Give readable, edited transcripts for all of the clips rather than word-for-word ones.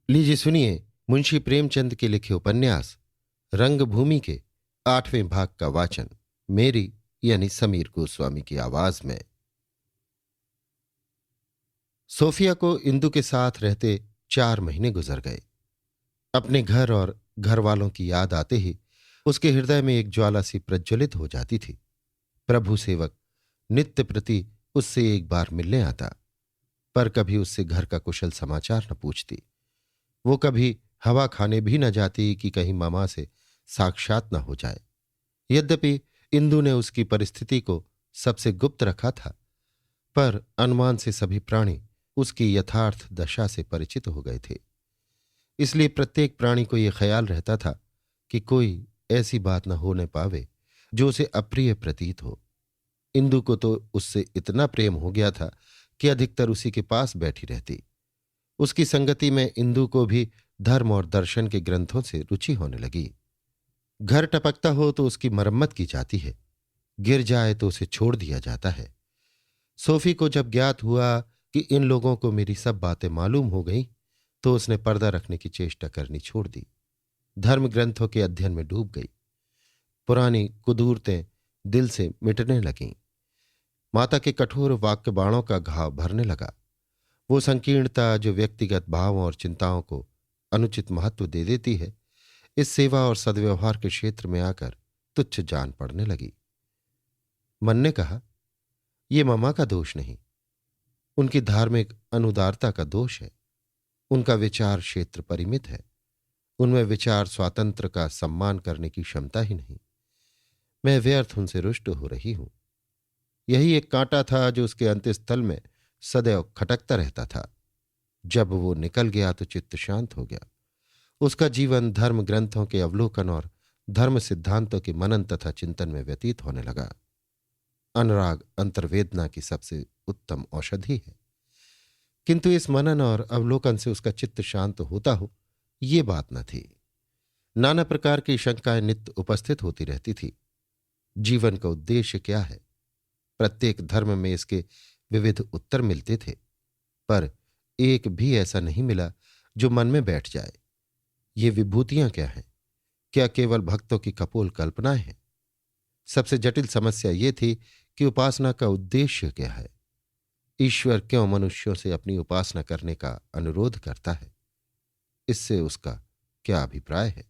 लीजिए सुनिए मुंशी प्रेमचंद के लिखे उपन्यास रंगभूमि के 8वें भाग का वाचन मेरी यानी समीर गोस्वामी की आवाज में। सोफिया को इंदु के साथ रहते 4 महीने गुजर गए। अपने घर और घर वालों की याद आते ही उसके हृदय में एक ज्वाला सी प्रज्वलित हो जाती थी। प्रभु सेवक नित्य प्रति उससे एक बार मिलने आता, पर कभी उससे घर का कुशल समाचार न पूछती। वो कभी हवा खाने भी न जाती कि कहीं मामा से साक्षात न हो जाए। यद्यपि इंदु ने उसकी परिस्थिति को सबसे गुप्त रखा था, पर अनुमान से सभी प्राणी उसकी यथार्थ दशा से परिचित हो गए थे। इसलिए प्रत्येक प्राणी को यह ख्याल रहता था कि कोई ऐसी बात न होने पावे जो उसे अप्रिय प्रतीत हो। इंदु को तो उससे इतना प्रेम हो गया था कि अधिकतर उसी के पास बैठी रहती। उसकी संगति में इंदु को भी धर्म और दर्शन के ग्रंथों से रुचि होने लगी। घर टपकता हो तो उसकी मरम्मत की जाती है, गिर जाए तो उसे छोड़ दिया जाता है। सोफी को जब ज्ञात हुआ कि इन लोगों को मेरी सब बातें मालूम हो गईं, तो उसने पर्दा रखने की चेष्टा करनी छोड़ दी। धर्म ग्रंथों के अध्ययन में डूब गई। पुरानी कुदूरतें दिल से मिटने लगीं। माता के कठोर वाक्य बाणों का घाव भरने लगा। वो संकीर्णता जो व्यक्तिगत भावों और चिंताओं को अनुचित महत्व दे देती है, इस सेवा और सद्व्यवहार के क्षेत्र में आकर तुच्छ जान पड़ने लगी। मन ने कहा, ये ममा का दोष नहीं, उनकी धार्मिक अनुदारता का दोष है। उनका विचार क्षेत्र परिमित है, उनमें विचार स्वातंत्र का सम्मान करने की क्षमता ही नहीं। मैं व्यर्थ उनसे रुष्ट हो रही हूं। यही एक कांटा था जो उसके अंतस्थल में सदैव खटकता रहता था। जब वो निकल गया तो चित्त शांत हो गया। उसका जीवन धर्म ग्रंथों के अवलोकन और धर्म सिद्धांतों के मनन तथा चिंतन में व्यतीत होने लगा। अनुराग अंतर्वेदना की सबसे उत्तम औषधि है, किंतु इस मनन और अवलोकन से उसका चित्त शांत होता हो, ये बात न थी। नाना प्रकार की शंकाएं नित्य उपस्थित होती रहती थी। जीवन का उद्देश्य क्या है? प्रत्येक धर्म में इसके विविध उत्तर मिलते थे, पर एक भी ऐसा नहीं मिला जो मन में बैठ जाए। ये विभूतियां क्या हैं? क्या केवल भक्तों की कपोल कल्पनाएं हैं? सबसे जटिल समस्या ये थी कि उपासना का उद्देश्य क्या है? ईश्वर क्यों मनुष्यों से अपनी उपासना करने का अनुरोध करता है? इससे उसका क्या अभिप्राय है?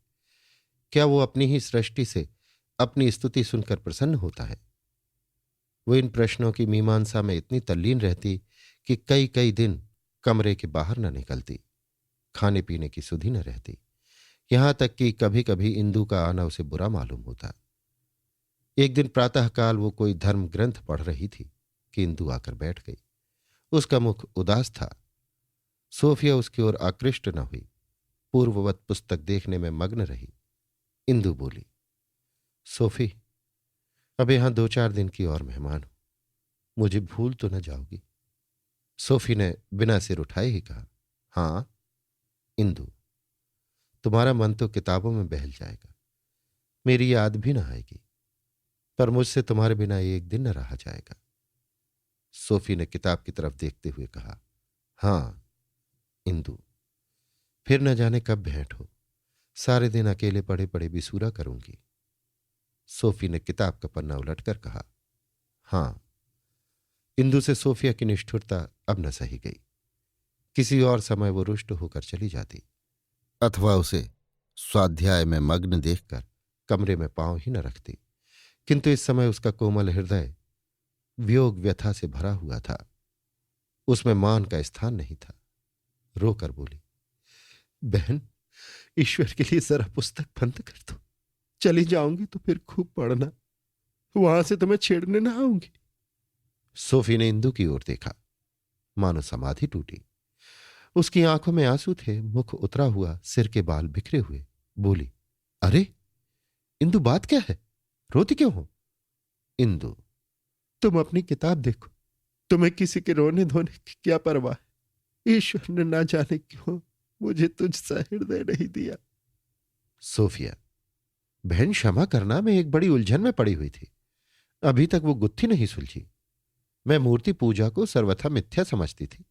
क्या वो अपनी ही सृष्टि से अपनी स्तुति सुनकर प्रसन्न होता है? वो इन प्रश्नों की मीमांसा में इतनी तल्लीन रहती कि कई कई दिन कमरे के बाहर न निकलती। खाने पीने की सुधि न रहती। यहां तक कि कभी कभी इंदु का आना उसे बुरा मालूम होता। एक दिन प्रातःकाल वो कोई धर्म ग्रंथ पढ़ रही थी कि इंदु आकर बैठ गई। उसका मुख उदास था। सोफिया उसकी ओर आकृष्ट न हुई, पूर्ववत पुस्तक देखने में मग्न रही। इंदु बोली, सोफी, अब यहां 2-4 दिन की और मेहमान हो, मुझे भूल तो न जाओगी? सोफी ने बिना सिर उठाए ही कहा, हां। इंदु, तुम्हारा मन तो किताबों में बहल जाएगा, मेरी याद भी न आएगी, पर मुझसे तुम्हारे बिना एक दिन न रहा जाएगा। सोफी ने किताब की तरफ देखते हुए कहा, हां। इंदु, फिर न जाने कब भेंट हो, सारे दिन अकेले पड़े पड़े बिसूरा करूंगी। सोफी ने किताब का पन्ना उलटकर कहा, हां। इंदु से सोफिया की निष्ठुरता अब न सही गई। किसी और समय वो रुष्ट होकर चली जाती, अथवा उसे स्वाध्याय में मग्न देखकर कमरे में पांव ही न रखती, किंतु इस समय उसका कोमल हृदय वियोग व्यथा से भरा हुआ था। उसमें मान का स्थान नहीं था। रोकर बोली, बहन, ईश्वर के लिए जरा पुस्तक बंद कर दो। चली जाऊंगी तो फिर खूब पढ़ना, वहां से तुम्हें छेड़ने ना आऊंगी। सोफी ने इंदु की ओर देखा, मानो समाधि टूटी। उसकी आंखों में आंसू थे, मुख उतरा हुआ, सिर के बाल बिखरे हुए। बोली, अरे इंदु, बात क्या है? रोती क्यों हो? इंदु, तुम अपनी किताब देखो, तुम्हें किसी के रोने धोने की क्या परवाह है? ईश्वर ने ना जाने क्यों मुझे तुझसा हृदय नहीं दिया। सोफिया, बहन क्षमा करना, मैं एक बड़ी उलझन में पड़ी हुई थी, अभी तक वो गुत्थी नहीं सुलझी। मैं मूर्ति पूजा को सर्वथा मिथ्या समझती थी।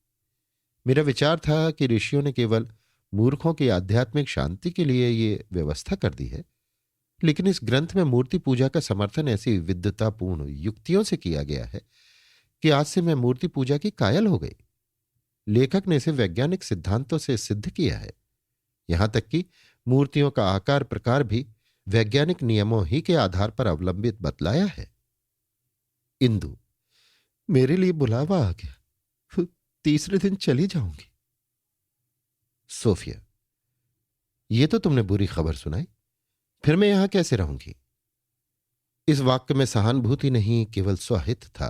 मेरा विचार था कि ऋषियों ने केवल मूर्खों की आध्यात्मिक शांति के लिए ये व्यवस्था कर दी है, लेकिन इस ग्रंथ में मूर्ति पूजा का समर्थन ऐसी विद्वतापूर्ण युक्तियों से किया गया है कि आज से मैं मूर्ति पूजा की कायल हो गई। लेखक ने इसे वैज्ञानिक सिद्धांतों से सिद्ध किया है। यहां तक कि मूर्तियों का आकार प्रकार भी वैज्ञानिक नियमों ही के आधार पर अवलंबित बतलाया है। इंदु, मेरे लिए बुलावा आ गया, तीसरे दिन चली जाऊंगी। सोफिया, ये तो तुमने बुरी खबर सुनाई, फिर मैं यहां कैसे रहूंगी? इस वाक्य में सहानुभूति नहीं, केवल स्वहित था।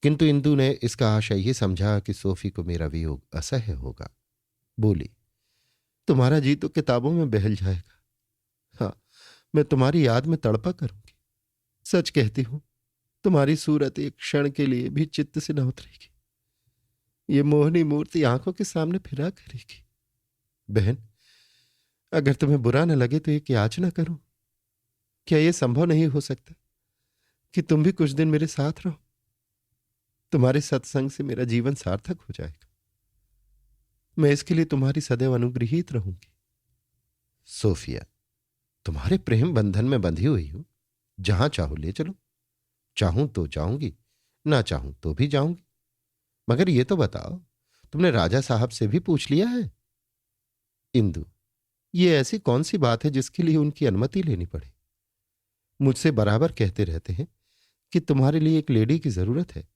किंतु इंदु ने इसका आशय ये समझा कि सोफी को मेरा वियोग असह्य होगा। बोली, तुम्हारा जी तो किताबों में बहल जाएगा। हाँ, मैं तुम्हारी याद में तड़पा करूंगी। सच कहती हूं, तुम्हारी सूरत एक क्षण के लिए भी चित्त से न उतरेगी। ये मोहनी मूर्ति आंखों के सामने फिरा करेगी। बहन, अगर तुम्हें बुरा न लगे तो एक याचना करूं। क्या यह संभव नहीं हो सकता कि तुम भी कुछ दिन मेरे साथ रहो? तुम्हारे सत्संग से मेरा जीवन सार्थक हो जाएगा। मैं इसके लिए तुम्हारी सदैव अनुग्रहित रहूंगी। सोफिया, तुम्हारे प्रेम बंधन में बंधी हुई हूं, जहां चाहो ले चलो। चाहूं तो जाऊंगी, ना चाहूं तो भी जाऊंगी। मगर ये तो बताओ, तुमने राजा साहब से भी पूछ लिया है? इंदु, ये ऐसी कौन सी बात है जिसके लिए उनकी अनुमति लेनी पड़े? मुझसे बराबर कहते रहते हैं कि तुम्हारे लिए एक लेडी की जरूरत है।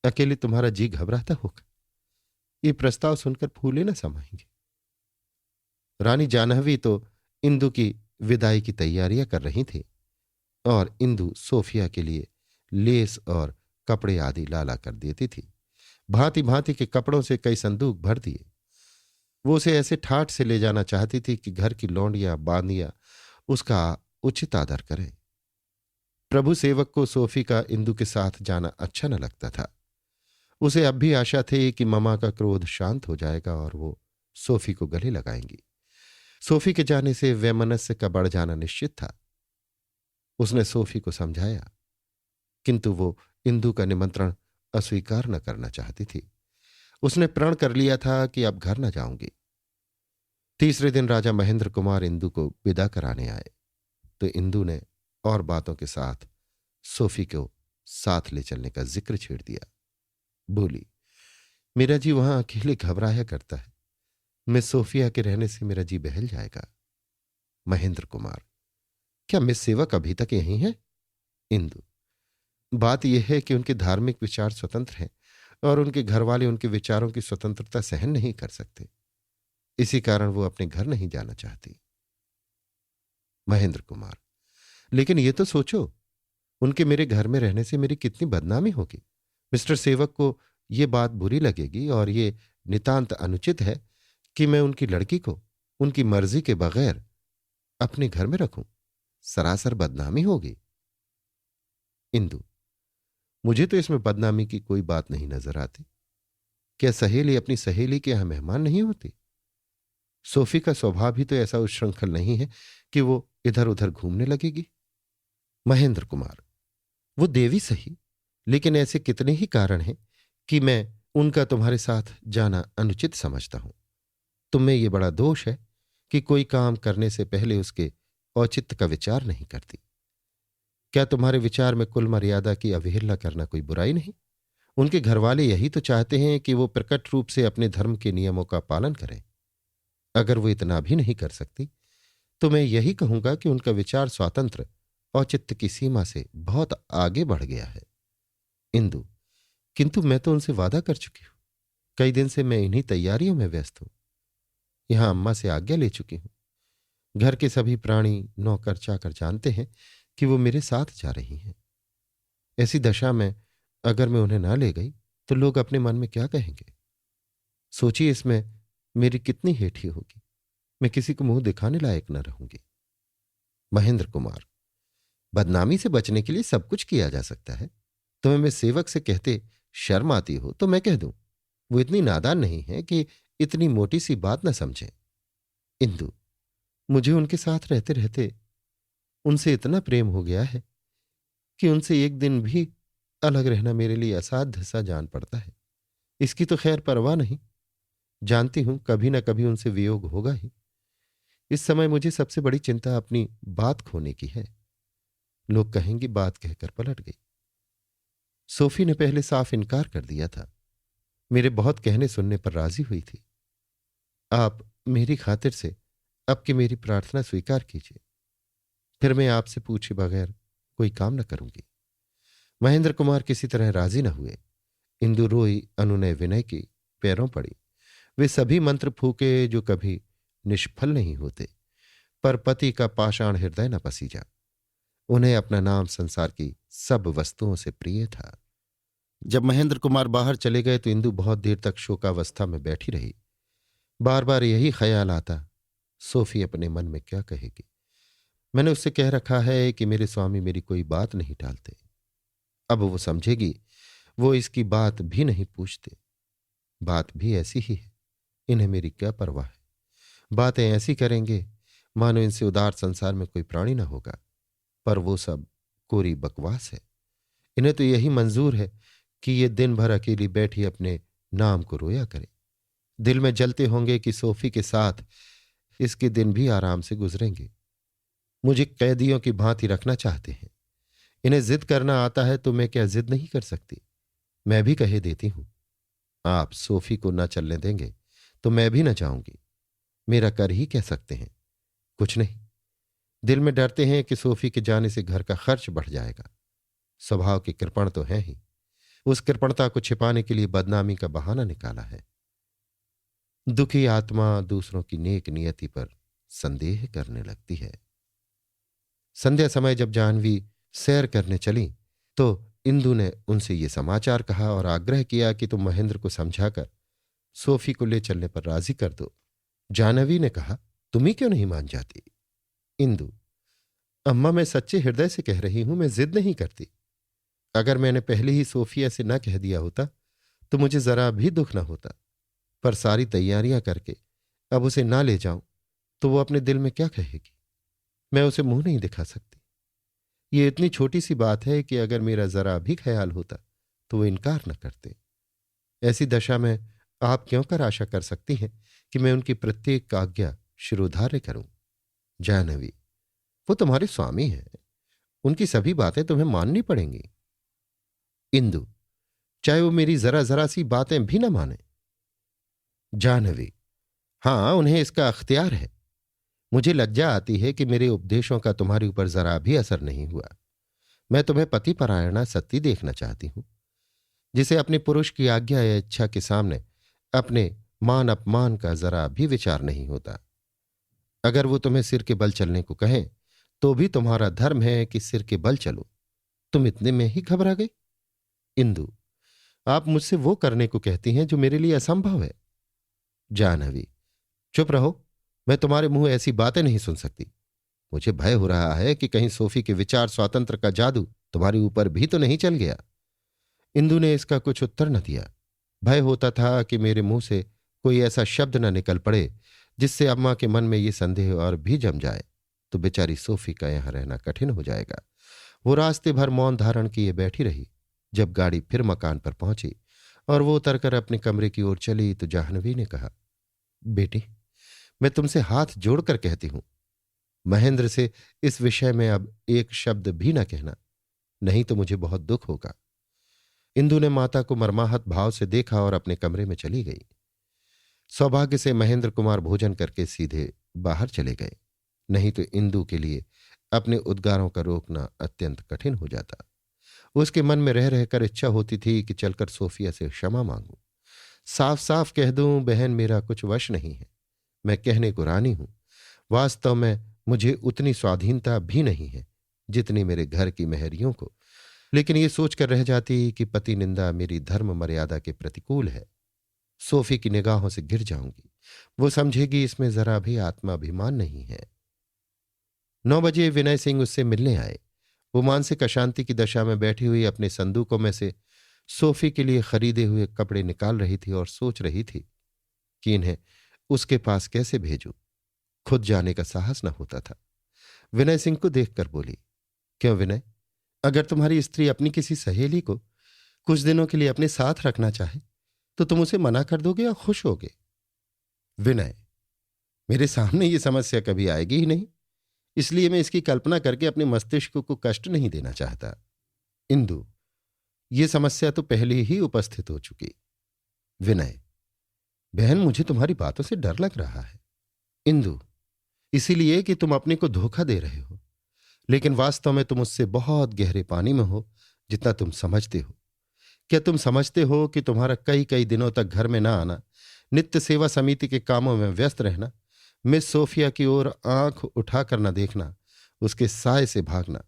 अकेले तुम्हारा जी घबराता होगा। ये प्रस्ताव सुनकर फूले न समाएंगे। रानी जानहवी तो इंदु की विदाई की तैयारियां कर रही थी और इंदु सोफिया के लिए लेस और कपड़े आदि लाला कर देती थी। भांति भांति के कपड़ों से कई संदूक भर दिए। वो उसे ऐसे ठाठ से ले जाना चाहती थी कि घर की लौंडियां बांदियां उसका उचित आदर करें। प्रभु सेवक को सोफी का इंदु के साथ जाना अच्छा न लगता था। उसे अब भी आशा थी कि ममा का क्रोध शांत हो जाएगा और वो सोफी को गले लगाएंगी। सोफी के जाने से वैमनस्य का बढ़ जाना निश्चित था। उसने सोफी को समझाया, किंतु वो इंदु का निमंत्रण अस्वीकार न करना चाहती थी। उसने प्रण कर लिया था कि अब घर न जाऊंगी। तीसरे दिन राजा महेंद्र कुमार इंदु को विदा कराने आए तो इंदु ने और बातों के साथ सोफी को साथ ले चलने का जिक्र छेड़ दिया। बोली, मेरा जी वहां अकेले घबराया करता है। मिस सोफिया के रहने से मेरा जी बहल जाएगा। महेंद्र कुमार, क्या मिस सेवक अभी तक यहीं है? इंदु, बात यह है कि उनके धार्मिक विचार स्वतंत्र हैं और उनके घर वाले उनके विचारों की स्वतंत्रता सहन नहीं कर सकते। इसी कारण वो अपने घर नहीं जाना चाहती। महेंद्र कुमार, लेकिन ये तो सोचो, उनके मेरे घर में रहने से मेरी कितनी बदनामी होगी। मिस्टर सेवक को ये बात बुरी लगेगी और ये नितांत अनुचित है कि मैं उनकी लड़की को उनकी मर्जी के बगैर अपने घर में रखूं। सरासर बदनामी होगी। इंदु, मुझे तो इसमें बदनामी की कोई बात नहीं नजर आती। क्या सहेली अपनी सहेली के यहां मेहमान नहीं होती? सोफी का स्वभाव भी तो ऐसा उच्छृंखल नहीं है कि वो इधर उधर घूमने लगेगी। महेंद्र कुमार, वो देवी सही, लेकिन ऐसे कितने ही कारण हैं कि मैं उनका तुम्हारे साथ जाना अनुचित समझता हूं। तुम में ये बड़ा दोष है कि कोई काम करने से पहले उसके औचित्य का विचार नहीं करती। क्या तुम्हारे विचार में कुल मर्यादा की अवहेलना करना कोई बुराई नहीं? उनके घरवाले यही तो चाहते हैं कि वो प्रकट रूप से अपने धर्म के नियमों का पालन करें। अगर वो इतना भी नहीं कर सकती तो मैं यही कहूंगा कि उनका विचार स्वातंत्र औचित्य की सीमा से बहुत आगे बढ़ गया है। इंदु, किंतु मैं तो उनसे वादा कर चुकी हूं। कई दिन से मैं इन्हीं तैयारियों में व्यस्त हूं। यहां अम्मा से आज्ञा ले चुकी हूं। घर के सभी प्राणी नौकर चाकर जानते हैं कि वो मेरे साथ जा रही हैं। ऐसी दशा में अगर मैं उन्हें ना ले गई तो लोग अपने मन में क्या कहेंगे? सोचिए, इसमें मेरी कितनी हेठी होगी। मैं किसी को मुंह दिखाने लायक न रहूंगी। महेंद्र कुमार, बदनामी से बचने के लिए सब कुछ किया जा सकता है। तुम्हें मैं सेवक से कहते शर्म आती हो तो मैं कह दूं, वो इतनी नादान नहीं है कि इतनी मोटी सी बात न समझे। इंदु, मुझे उनके साथ रहते रहते उनसे इतना प्रेम हो गया है कि उनसे एक दिन भी अलग रहना मेरे लिए असाध्य सा जान पड़ता है। इसकी तो खैर परवाह नहीं। जानती हूं कभी ना कभी उनसे वियोग होगा ही। इस समय मुझे सबसे बड़ी चिंता अपनी बात खोने की है। लोग कहेंगे बात कहकर पलट गई। सोफी ने पहले साफ इनकार कर दिया था, मेरे बहुत कहने सुनने पर राजी हुई थी। आप मेरी खातिर से अब की मेरी प्रार्थना स्वीकार कीजिए, फिर मैं आपसे पूछे बगैर कोई काम न करूंगी। महेंद्र कुमार किसी तरह राजी न हुए। इंदु रोई, अनुनय विनय की पैरों पड़ी। वे सभी मंत्र फूके जो कभी निष्फल नहीं होते, पर पति का पाषाण हृदय न पसीजा। उन्हें अपना नाम संसार की सब वस्तुओं से प्रिय था। जब महेंद्र कुमार बाहर चले गए तो इंदु बहुत देर तक शोकावस्था में बैठी रही। बार बार यही ख्याल आता, सोफी अपने मन में क्या कहेगी। मैंने उससे कह रखा है कि मेरे स्वामी मेरी कोई बात नहीं टालते। अब वो समझेगी, वो इसकी बात भी नहीं पूछते। बात भी ऐसी ही है, इन्हें मेरी क्या परवाह है। बातें ऐसी करेंगे मानो इनसे उदार संसार में कोई प्राणी न होगा, पर वो सब कोरी बकवास है। इन्हें तो यही मंजूर है कि ये दिन भर अकेली बैठी अपने नाम को रोया करे। दिल में जलते होंगे कि सोफी के साथ इसके दिन भी आराम से गुजरेंगे। मुझे कैदियों की भांति रखना चाहते हैं। इन्हें जिद करना आता है तो मैं क्या जिद नहीं कर सकती। मैं भी कहे देती हूं, आप सोफी को न चलने देंगे तो मैं भी न जाऊंगी। मेरा कर ही कह सकते हैं, कुछ नहीं। दिल में डरते हैं कि सोफी के जाने से घर का खर्च बढ़ जाएगा। स्वभाव के कृपण तो है ही, उस कृपणता को छिपाने के लिए बदनामी का बहाना निकाला है। दुखी आत्मा दूसरों की नेक नियति पर संदेह करने लगती है। संध्या समय जब जाह्नवी सैर करने चली तो इंदु ने उनसे ये समाचार कहा और आग्रह किया कि तुम महेंद्र को समझाकर सोफी को ले चलने पर राजी कर दो। जाह्नवी ने कहा, तुम ही क्यों नहीं मान जाती? इंदु, अम्मा मैं सच्चे हृदय से कह रही हूं, मैं जिद नहीं करती। अगर मैंने पहले ही सोफिया से न कह दिया होता तो मुझे जरा भी दुख न होता, पर सारी तैयारियां करके अब उसे ना ले जाऊं तो वो अपने दिल में क्या कहेगी। मैं उसे मुंह नहीं दिखा सकती। ये इतनी छोटी सी बात है कि अगर मेरा जरा भी ख्याल होता तो वो इनकार न करते। ऐसी दशा में आप क्यों कर आशा कर सकती हैं कि मैं उनकी प्रत्येक आज्ञा शिरोधार्य करूं? जाह्नवी, वो तुम्हारे स्वामी हैं, उनकी सभी बातें तुम्हें माननी पड़ेंगी। इंदु, चाहे वो मेरी जरा जरा सी बातें भी न माने। जाह्नवी, हां, उन्हें इसका अख्तियार है। मुझे लज्जा आती है कि मेरे उपदेशों का तुम्हारे ऊपर जरा भी असर नहीं हुआ। मैं तुम्हें पतिपरायणा सती देखना चाहती हूं, जिसे अपने पुरुष की आज्ञा या इच्छा के सामने अपने मान अपमान का जरा भी विचार नहीं होता। अगर वो तुम्हें सिर के बल चलने को कहें तो भी तुम्हारा धर्म है कि सिर के बल चलो। तुम इतने में ही घबरा गई? इंदु, आप मुझसे वो करने को कहती हैं जो मेरे लिए असंभव है। जाह्नवी, चुप रहो, मैं तुम्हारे मुंह ऐसी बातें नहीं सुन सकती। मुझे भय हो रहा है कि कहीं सोफी के विचार स्वातंत्र का जादू तुम्हारे ऊपर भी तो नहीं चल गया। इंदु ने इसका कुछ उत्तर न दिया। भय होता था कि मेरे मुंह से कोई ऐसा शब्द न निकल पड़े जिससे अम्मा के मन में ये संदेह और भी जम जाए तो बेचारी सोफी का यहां रहना कठिन हो जाएगा। वो रास्ते भर मौन धारण किए बैठी रही। जब गाड़ी फिर मकान पर पहुंची और वो उतरकर अपने कमरे की ओर चली तो जाह्नवी ने कहा, बेटी, मैं तुमसे हाथ जोड़कर कहती हूं, महेंद्र से इस विषय में अब एक शब्द भी न कहना, नहीं तो मुझे बहुत दुख होगा। इंदु ने माता को मर्माहत भाव से देखा और अपने कमरे में चली गई। सौभाग्य से महेंद्र कुमार भोजन करके सीधे बाहर चले गए, नहीं तो इंदु के लिए अपने उद्गारों का रोकना अत्यंत कठिन हो जाता। उसके मन में रह रहकर इच्छा होती थी कि चलकर सोफिया से क्षमा मांगूं, साफ साफ कह दूं, बहन मेरा कुछ वश नहीं है, मैं कहने को रानी हूं। वास्तव में मुझे उतनी स्वाधीनता भी नहीं है जितनी मेरे घर की मेहरियों को, लेकिन ये सोचकर रह जाती कि पति निंदा मेरी धर्म मर्यादा के प्रतिकूल है। सोफी की निगाहों से गिर जाऊंगी, वो समझेगी इसमें जरा भी आत्माभिमान नहीं है। 9 बजे विनय सिंह उससे मिलने आए। वो मानसिक अशांति की दशा में बैठी हुई अपने संदूकों में से सोफी के लिए खरीदे हुए कपड़े निकाल रही थी और सोच रही थी कि इन्हें उसके पास कैसे भेजूं। खुद जाने का साहस न होता था। विनय सिंह को देखकर बोली, क्यों विनय, अगर तुम्हारी स्त्री अपनी किसी सहेली को कुछ दिनों के लिए अपने साथ रखना चाहे तो तुम उसे मना कर दोगे या खुश होगे? विनय, मेरे सामने ये समस्या कभी आएगी ही नहीं, इसलिए मैं इसकी कल्पना करके अपने मस्तिष्क को कष्ट नहीं देना चाहता। इंदु, ये समस्या तो पहले ही उपस्थित हो चुकी। विनय, बहन, मुझे तुम्हारी बातों से डर लग रहा है। इंदु, इसीलिए कि तुम अपने को धोखा दे रहे हो, लेकिन वास्तव में तुम उससे बहुत गहरे पानी में हो जितना तुम समझते हो। क्या तुम समझते हो कि तुम्हारा कई कई दिनों तक घर में ना आना, नित्य सेवा समिति के कामों में व्यस्त रहना, मिस सोफिया की ओर आंख उठाकर न देखना, उसके साय से भागना,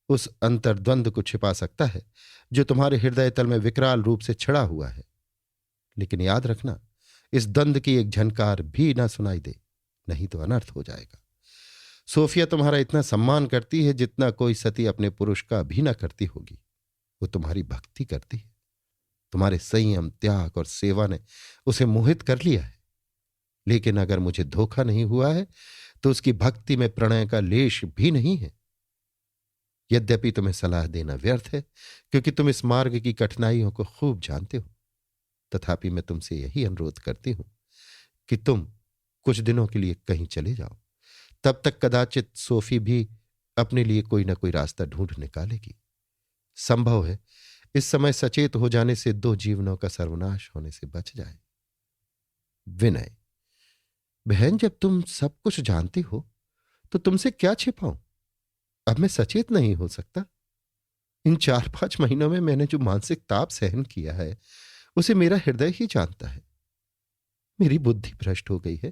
उस अंतर्द्वंद को छिपा सकता है जो तुम्हारे हृदय तल में विकराल रूप से छिड़ा हुआ है। लेकिन याद रखना, इस द्वंद की एक झनकार भी ना सुनाई दे, नहीं तो अनर्थ हो जाएगा। सोफिया तुम्हारा इतना सम्मान करती है जितना कोई सती अपने पुरुष का भी ना करती होगी। वो तुम्हारी भक्ति करती है। तुम्हारे संयम, त्याग और सेवा ने उसे मोहित कर लिया है। लेकिन अगर मुझे धोखा नहीं हुआ है तो उसकी भक्ति में प्रणय का लेश भी नहीं है। यद्यपि तुम्हें सलाह देना व्यर्थ है, क्योंकि तुम इस मार्ग की कठिनाइयों को खूब जानते हो, तथापि मैं तुमसे यही अनुरोध करती हूं कि तुम कुछ दिनों के लिए कहीं चले जाओ। तब तक कदाचित सोफी भी अपने लिए कोई ना कोई रास्ता ढूंढ निकालेगी। संभव है इस समय सचेत हो जाने से 2 जीवनों का सर्वनाश होने से बच जाए। विनय, बहन, जब तुम सब कुछ जानती हो तो तुमसे क्या छिपाऊं? अब मैं सचेत नहीं हो सकता। इन 4-5 महीनों में मैंने जो मानसिक ताप सहन किया है उसे मेरा हृदय ही जानता है। मेरी बुद्धि भ्रष्ट हो गई है।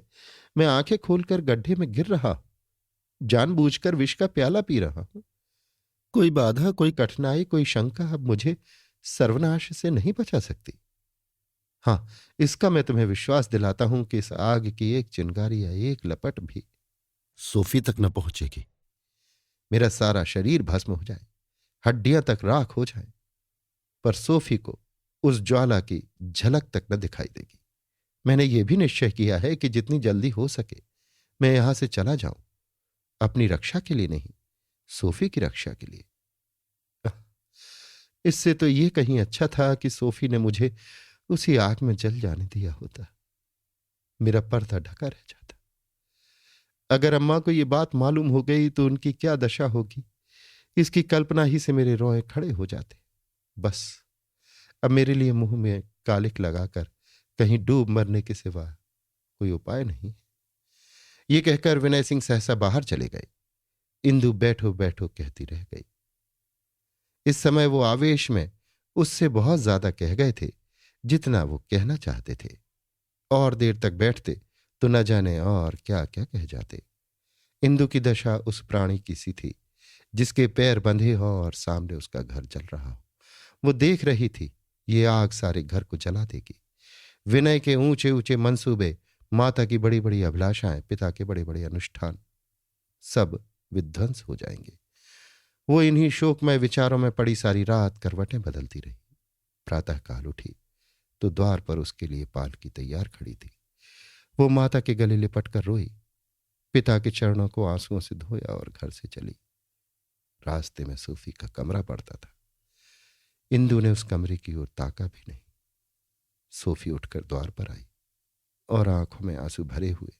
मैं आंखें खोलकर गड्ढे में गिर रहा हूं, जानबूझकर विष का प्याला पी रहा हूं। कोई बाधा, कोई कठिनाई, कोई शंका अब मुझे सर्वनाश से नहीं बचा सकती। हां, इसका मैं तुम्हें विश्वास दिलाता हूं कि इस आग की एक चिंगारी या एक लपट भी सोफी तक न पहुंचेगी। मेरा सारा शरीर भस्म हो जाए, हड्डियां तक राख हो जाए, पर सोफी को उस ज्वाला की झलक तक न दिखाई देगी। मैंने यह भी निश्चय किया है कि जितनी जल्दी हो सके मैं यहां से चला जाऊं, अपनी रक्षा के लिए नहीं, सोफी की रक्षा के लिए। इससे तो यह कहीं अच्छा था कि सोफी ने मुझे उसी आग में जल जाने दिया होता, मेरा पर्दा ढका रह जाता। अगर अम्मा को यह बात मालूम हो गई तो उनकी क्या दशा होगी, इसकी कल्पना ही से मेरे रोए खड़े हो जाते। बस अब मेरे लिए मुंह में कालिक लगाकर कहीं डूब मरने के सिवा कोई उपाय नहीं। ये कहकर विनय सिंह सहसा बाहर चले गए। इंदु बैठो बैठो कहती रह गई। इस समय वो आवेश में उससे बहुत ज्यादा कह गए थे जितना वो कहना चाहते थे। और देर तक बैठते तो न जाने और क्या क्या कह जाते। इंदु की दशा उस प्राणी की सी थी जिसके पैर बंधे हो और सामने उसका घर जल रहा हो। वो देख रही थी ये आग सारे घर को जला देगी। विनय के ऊंचे ऊंचे मंसूबे, माता की बड़ी बड़ी अभिलाषाएं, पिता के बड़े बड़े अनुष्ठान सब विध्वंस हो जाएंगे। वो इन्हीं शोकमय विचारों में पड़ी सारी रात करवटें बदलती रही। प्रातःकाल उठी तो द्वार पर उसके लिए पालकी तैयार खड़ी थी। वो माता के गले लिपट कर रोई, पिता के चरणों को आंसुओं से धोया और घर से चली। रास्ते में सोफी का कमरा पड़ता था। इंदु ने उस कमरे की ओर ताका भी नहीं। सोफी उठकर द्वार पर आई और आंखों में आंसू भरे हुए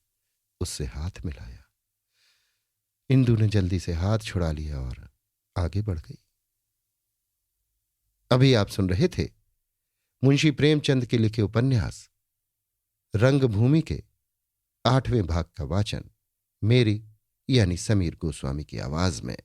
उससे हाथ मिलाया। इंदु ने जल्दी से हाथ छुड़ा लिया और आगे बढ़ गई। अभी आप सुन रहे थे मुंशी प्रेमचंद के लिखे उपन्यास रंगभूमि के 8वें भाग का वाचन मेरी यानी समीर गोस्वामी की आवाज में।